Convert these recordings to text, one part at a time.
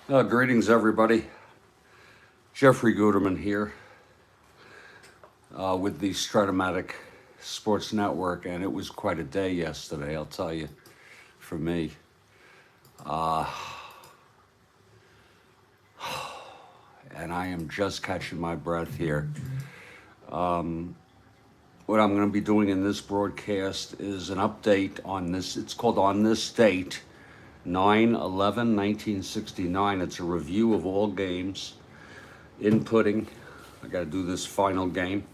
Greetings, everybody. Jeffrey Guterman here with the Strat-O-Matic Sports Network, and it was quite a day yesterday, I'll tell you, for me. And I am just catching my breath here. What I'm going to be doing in this broadcast is an update on this. It's called On This Date, 9/11/1969. It's a review of all games, inputting. I got to do this final game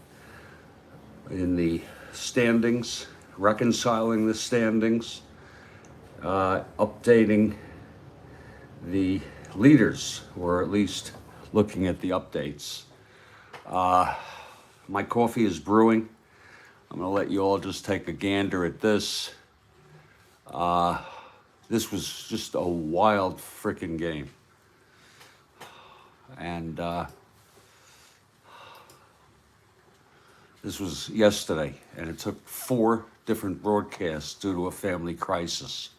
in the standings, reconciling the standings, updating the leaders, or at least looking at the updates. My coffee is brewing. I'm going to let you all just take a gander at this. This was just a wild freaking game. And this was yesterday, and it took 4 different broadcasts due to a family crisis.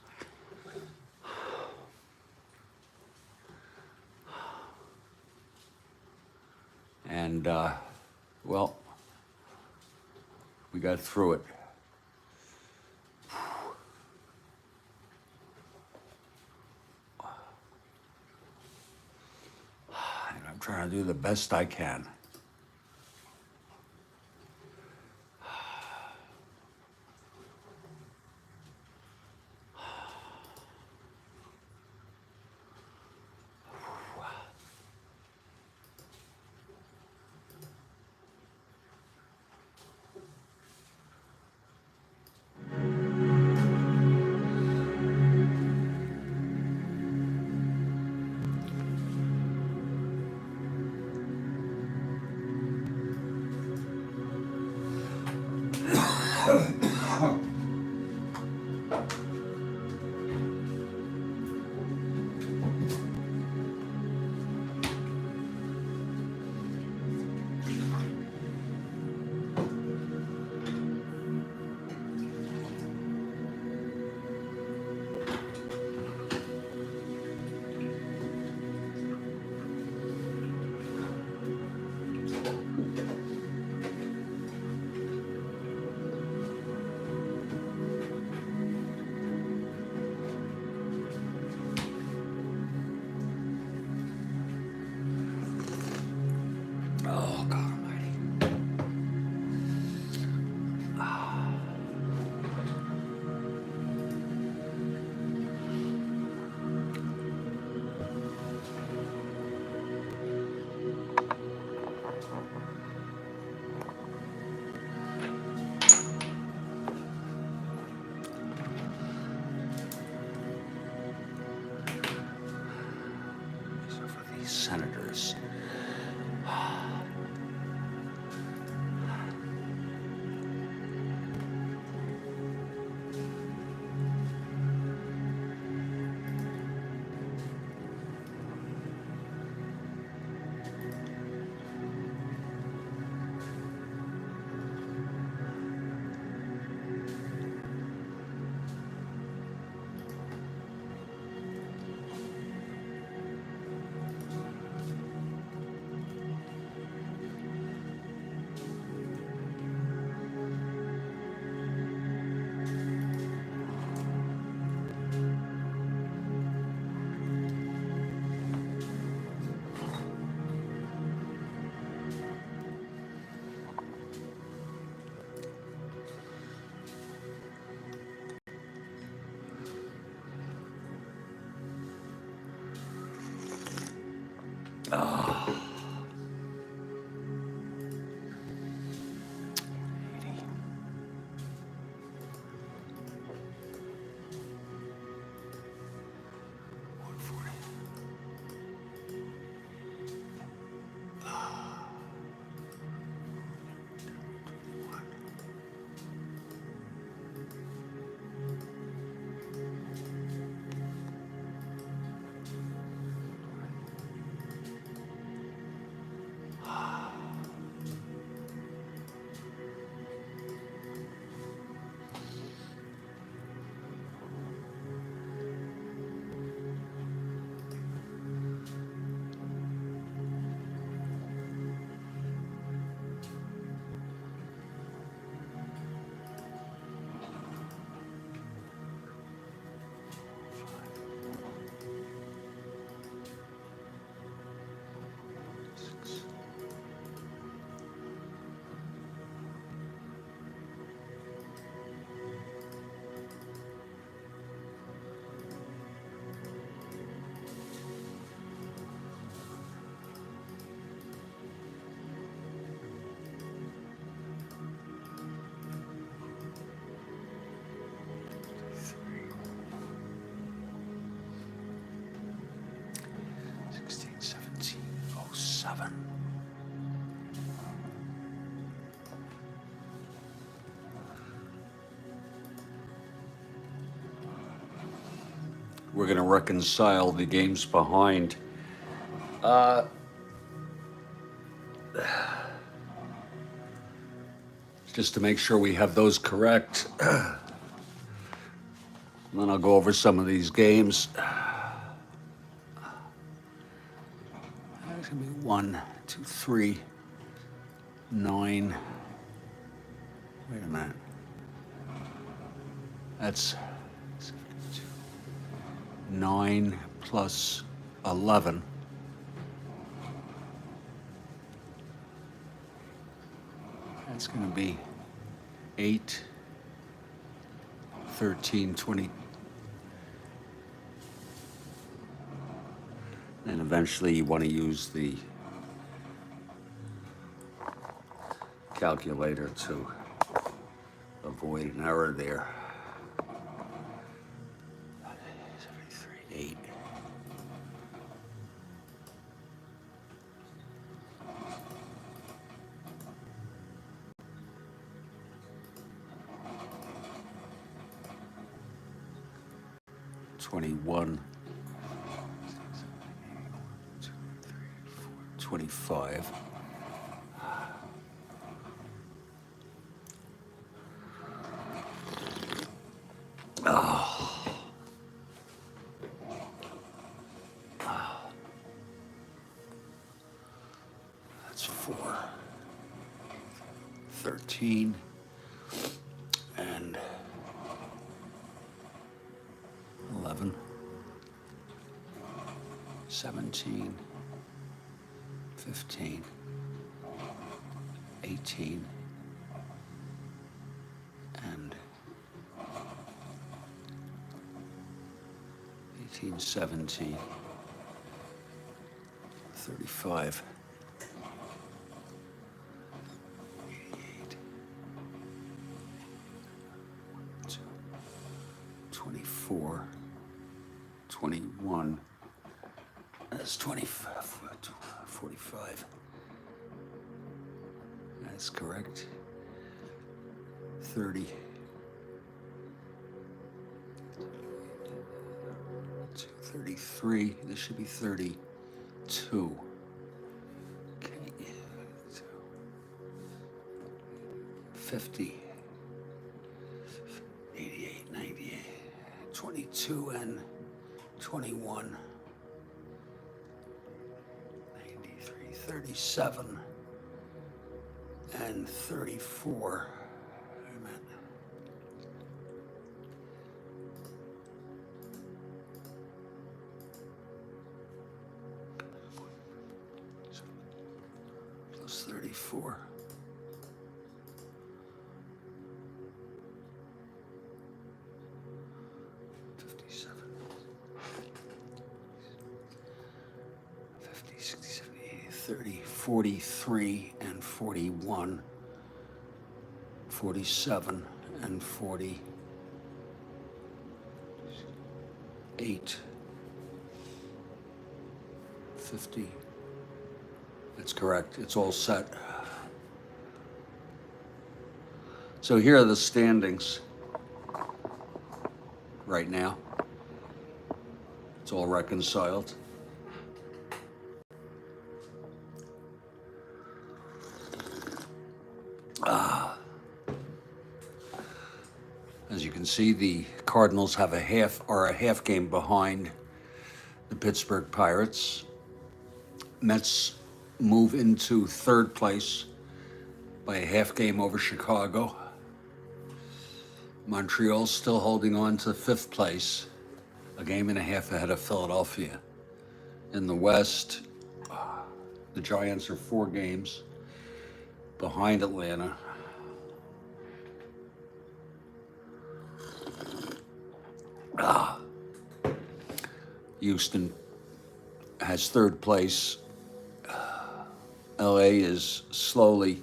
And, well, we got through it. And I'm trying to do the best I can. Oh, God Almighty. These are for these senators. 7. We're going to reconcile the games behind. Just to make sure we have those correct. And then I'll go over some of these games. There's going to be 1, 2, 3, 9. Wait a minute. That's 9 plus 11. That's going to be 8, 13, 20. And eventually you want to use the calculator to avoid an error there. 73, 8. $21, 25. That's 4, 13, and 11, 17, 15, 18, and 18, 17, 35, 88, 24, 21, that's 25, 45. That's correct. 30. 33. This should be 32. Okay. 50. 88, 98. 22 and 21. 93, 37. And 34. Amen. Plus 34. 57. 50, 60, 70, 80, 30, 43, and 41. 47 and 48. 50. That's correct. It's all set. So here are the standings right now. It's all reconciled. As you can see, the Cardinals have a half game behind the Pittsburgh Pirates. Mets move into third place by a half game over Chicago. Montreal's still holding on to fifth place, a game and a half ahead of Philadelphia. In the West, the Giants are 4 games behind Atlanta. Houston has third place. LA is slowly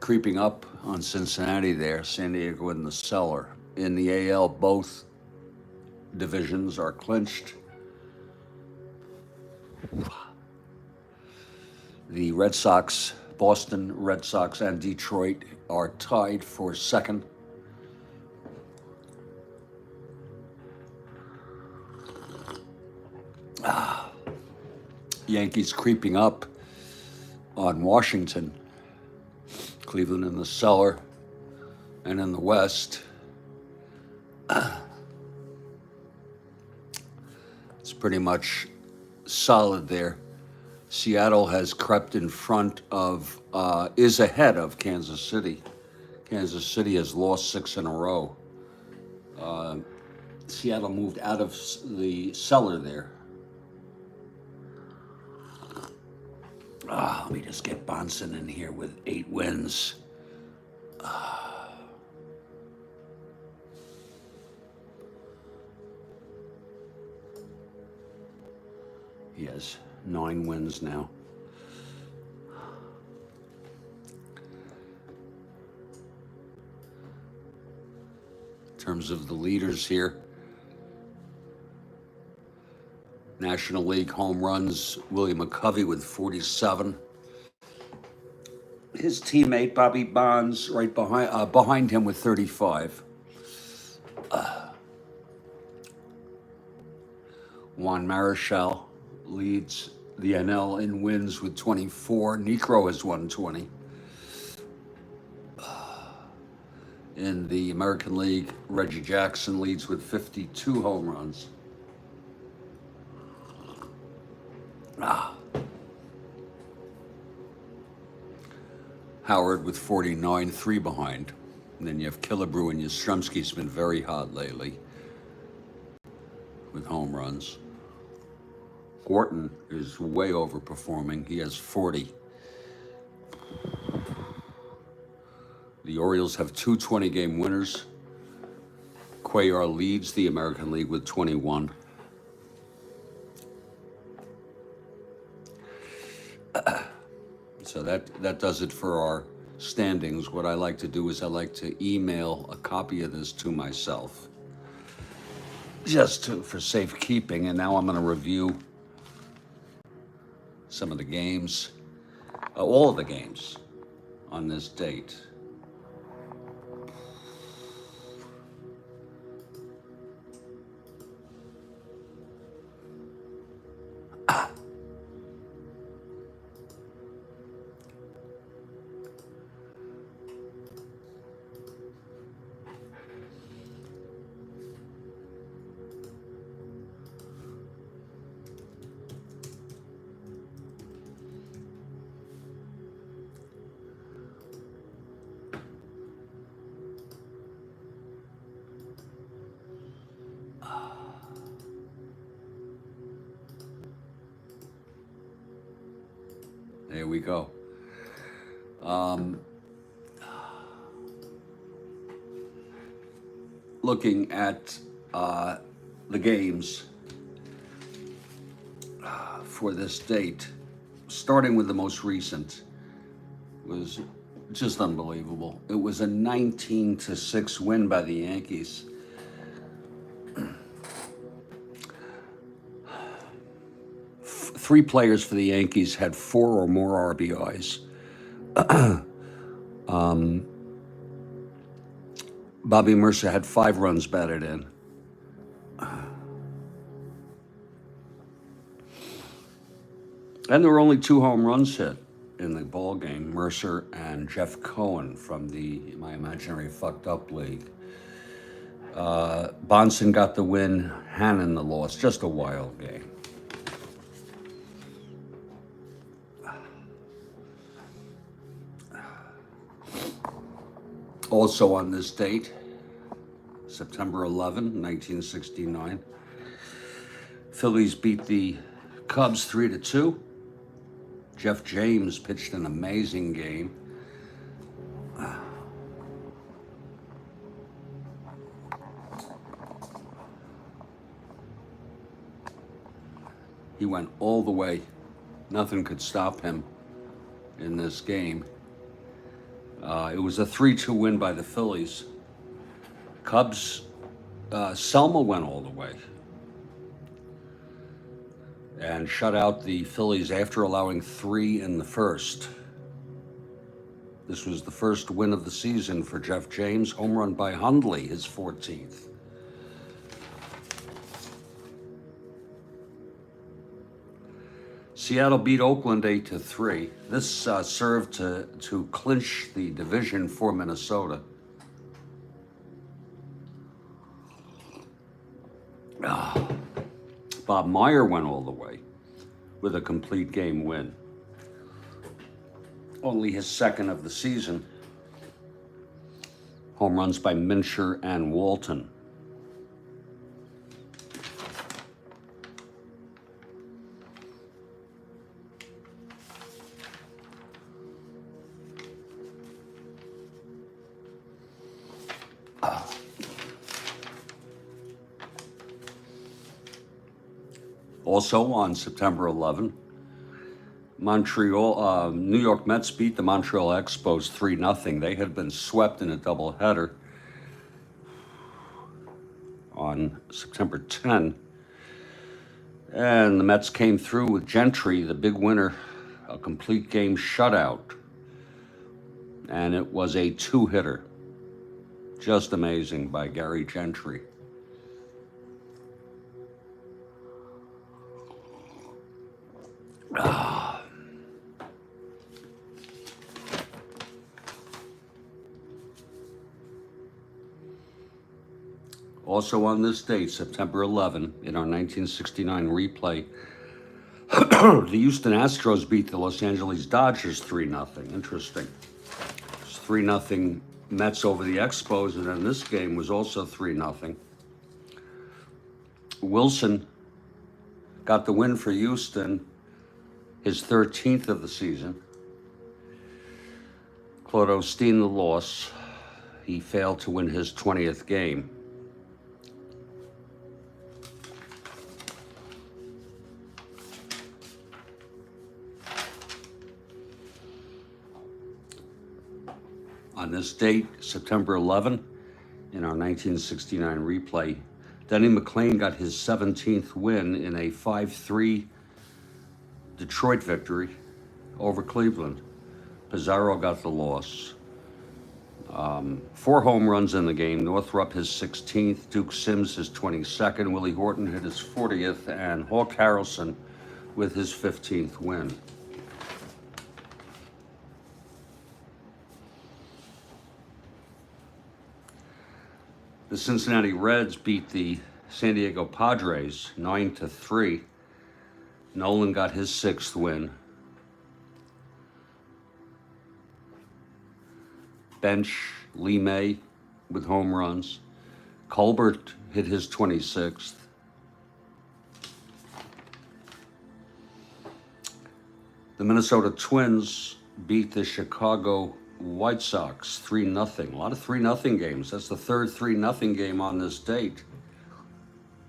creeping up on Cincinnati there. San Diego in the cellar. In the AL, both divisions are clinched. The Red Sox, Boston Red Sox, and Detroit are tied for second. Yankees creeping up on Washington. Cleveland in the cellar, and in the West, it's pretty much solid there. Seattle has crept in front of, is ahead of Kansas City. Kansas City has lost 6 in a row. Seattle moved out of the cellar there. Let me just get Bonson in here with 8 wins. He has 9 wins now. In terms of the leaders here, National League home runs, William McCovey with 47. His teammate, Bobby Bonds, right behind him with 35. Juan Marichal leads the NL in wins with 24. Necro has won 20. In the American League, Reggie Jackson leads with 52 home runs. Howard with 49, 3 behind. And then you have Killebrew, and Yastrzemski's been very hot lately with home runs. Gorton is way overperforming. He has 40. The Orioles have 2 20-game winners. Cuellar leads the American League with 21. So that does it for our standings. What I like to do is I like to email a copy of this to myself, for safekeeping. And now I'm going to review some of the games, all of the games on this date. There we go. Looking at the games for this date, starting with the most recent, was just unbelievable. It was a 19-6 win by the Yankees. Three players for the Yankees had 4 or more RBIs. Bobby Mercer had 5 runs batted in. And there were only 2 home runs hit in the ball game. Mercer and Jeff Cohen from my imaginary fucked up league. Bonson got the win, Hannon the loss. Just a wild game. Also on this date, September 11, 1969, Phillies beat the Cubs 3-2. Jeff James pitched an amazing game. He went all the way. Nothing could stop him in this game. It was a 3-2 win by the Phillies. Cubs, Selma went all the way. and shut out the Phillies after allowing 3 in the first. This was the first win of the season for Jeff James, home run by Hundley, his 14th. Seattle beat Oakland 8-3. This served to clinch the division for Minnesota. Bob Meyer went all the way with a complete game win. Only his second of the season. Home runs by Mincher and Walton. Also on September 11, New York Mets beat the Montreal Expos 3-0. They had been swept in a doubleheader on September 10. And the Mets came through with Gentry, the big winner, a complete game shutout. And it was a 2-hitter. Just amazing by Gary Gentry. Also on this date, September 11, in our 1969 replay, the Houston Astros beat the Los Angeles Dodgers 3-0. Interesting. It's 3-0 Mets over the Expos, and then this game was also 3-0. Wilson got the win for Houston, his 13th of the season. Claude Osteen the loss. He failed to win his 20th game. On this date, September 11, in our 1969 replay, Denny McLain got his 17th win in a 5-3 Detroit victory over Cleveland. Pizarro got the loss. 4 home runs in the game. Northrup his 16th, Duke Sims his 22nd, Willie Horton hit his 40th, and Hawk Harrelson with his 15th win. The Cincinnati Reds beat the San Diego Padres 9-3. Nolan got his 6th win. Bench, Lee May with home runs. Colbert hit his 26th. The Minnesota Twins beat the Chicago White Sox 3-0. A lot of 3-0 games. That's the third 3-0 game on this date.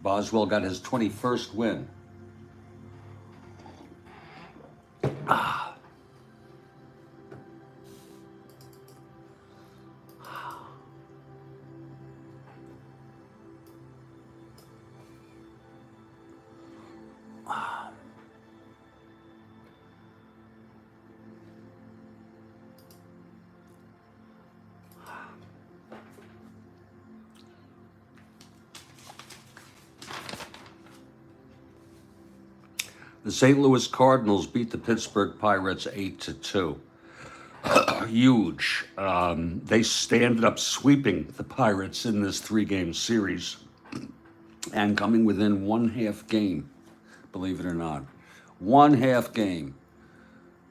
Boswell got his 21st win. The St. Louis Cardinals beat the Pittsburgh Pirates 8-2. Huge. They ended up sweeping the Pirates in this 3-game series and coming within 1/2 game, believe it or not. 1/2 game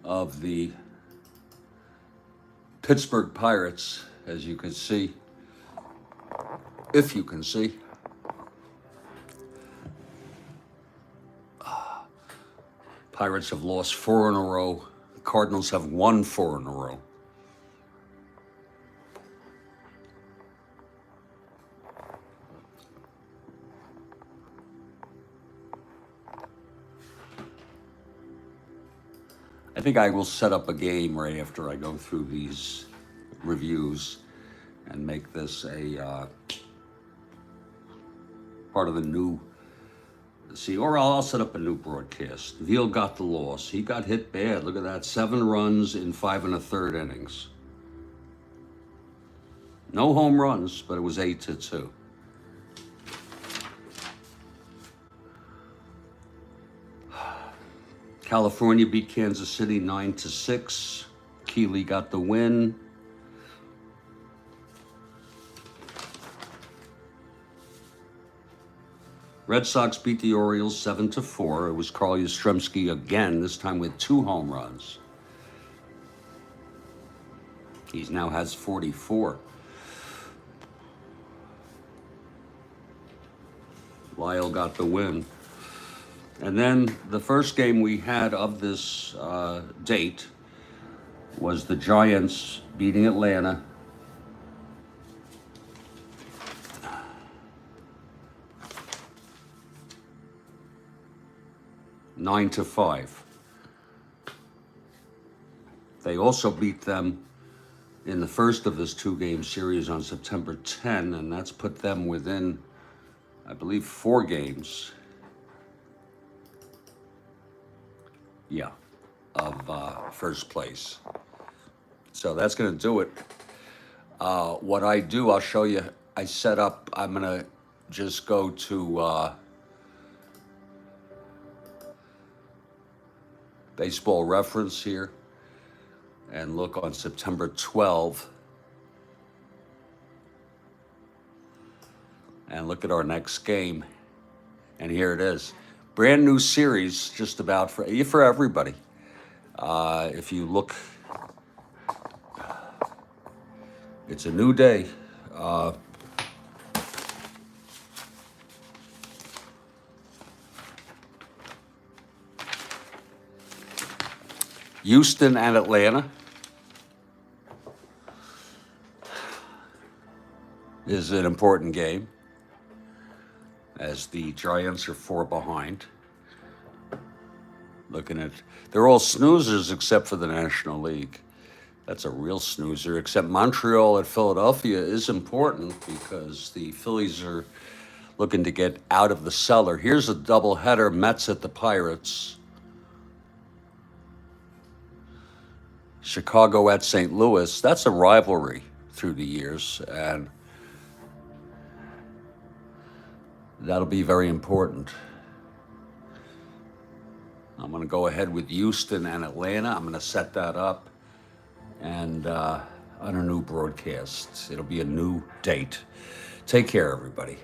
of the Pittsburgh Pirates, as you can see, if you can see. Pirates have lost 4 in a row. Cardinals have won 4 in a row. I think I will set up a game right after I go through these reviews and make this a part of the new See, or I'll set up a new broadcast. Veal got the loss. He got hit bad. Look at that. 7 runs in 5 1/3 innings. No home runs, but it was 8-2. California beat Kansas City 9-6. Keeley got the win. Red Sox beat the Orioles 7-4. It was Karl again, this time with 2 home runs. He now has 44. Lyle got the win. And then the first game we had of this date was the Giants beating Atlanta 9-5. They also beat them in the first of this 2-game series on September 10, and that's put them within, I believe, 4 games. Yeah, of first place. So that's going to do it. What I do, I'll show you. I set up, I'm going to just go to Baseball Reference here and look on September 12 and look at our next game. And here it is. Brand new series, just about for everybody. If you look, it's a new day. Houston and Atlanta is an important game, as the Giants are 4 behind. Looking at, they're all snoozers except for the National League. That's a real snoozer, except Montreal at Philadelphia is important because the Phillies are looking to get out of the cellar. Here's a doubleheader, Mets at the Pirates. Chicago at St. Louis. That's a rivalry through the years, and that'll be very important. I'm going to go ahead with Houston and Atlanta. I'm going to set that up and on a new broadcast. It'll be a new date. Take care, everybody.